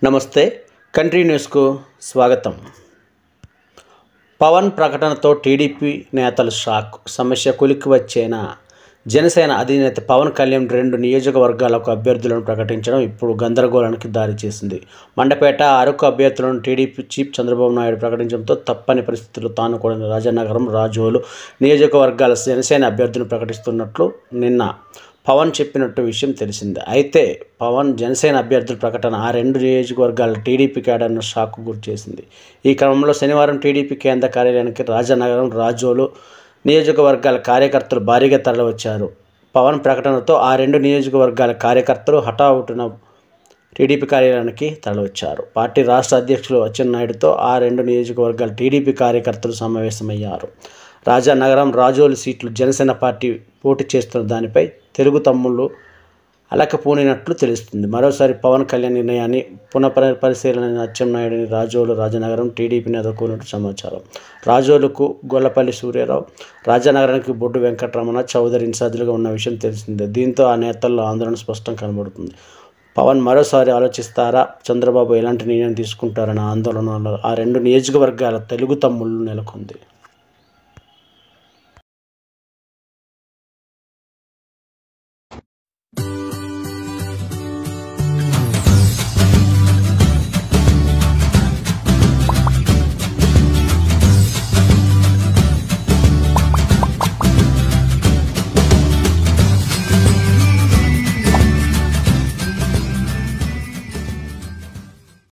నమస్తే కంట్రీ న్యూస్కు స్వాగతం. పవన్ ప్రకటనతో టీడీపీ నేతలు షాక్. సమస్య కొలిక్కి వచ్చేన జనసేన అధినేత పవన్ కళ్యాణ్ 2 నియోజకవర్గాలకు అభ్యర్థులను ప్రకటించడం ఇప్పుడు గందరగోళానికి దారితీసింది. మండపేట, అరకు అభ్యర్థులను టీడీపీ చీఫ్ చంద్రబాబు నాయుడు ప్రకటించడంతో తప్పని పరిస్థితుల్లో తాను కూడా రాజానగరం, రాజోలు నియోజకవర్గాల జనసేన అభ్యర్థులను ప్రకటిస్తున్నట్లు నిన్న పవన్ చెప్పినట్టు విషయం తెలిసిందే. అయితే పవన్ జనసేన అభ్యర్థుల ప్రకటన ఆ 2 నియోజకవర్గాల టీడీపీ కేడర్ను షాక్కు గురిచేసింది. ఈ క్రమంలో శనివారం టీడీపీ కేంద్ర కార్యాలయానికి రాజానగరం, రాజోలు నియోజకవర్గాల కార్యకర్తలు భారీగా తరలివచ్చారు. పవన్ ప్రకటనతో ఆ 2 నియోజకవర్గాల కార్యకర్తలు హఠావుటిన టీడీపీ కార్యాలయానికి తరలివచ్చారు. పార్టీ రాష్ట్ర అధ్యక్షులు అచ్చెన్నాయుడుతో ఆ 2 నియోజకవర్గాల టీడీపీ కార్యకర్తలు సమావేశమయ్యారు. రాజానగరం, రాజోలు సీట్లు జనసేన పార్టీ పోటీ చేస్తున్న దానిపై తెలుగు తమ్ముళ్ళు అలకపోనినట్లు తెలుస్తుంది. మరోసారి పవన్ కళ్యాణ్ నిర్ణయాన్ని పునఃపరిశీలన అచ్చెన్నాయుడిని రాజోలు, రాజానగరం టీడీపీని ఎదుర్కొన్నట్టు సమాచారం. రాజోలుకు గొల్లపల్లి సూర్యారావు, రాజానగరానికి బొడ్డు వెంకటరమణ చౌదరి ఇన్ఛార్జీలుగా ఉన్న విషయం తెలిసిందే. దీంతో ఆ నేతల్లో ఆందోళన స్పష్టం కనబడుతుంది. పవన్ మరోసారి ఆలోచిస్తారా, చంద్రబాబు ఎలాంటి నిర్ణయం తీసుకుంటారన్న ఆందోళనలో ఆ 2 నియోజకవర్గాల తెలుగు తమ్ముళ్ళు నెలకొంది.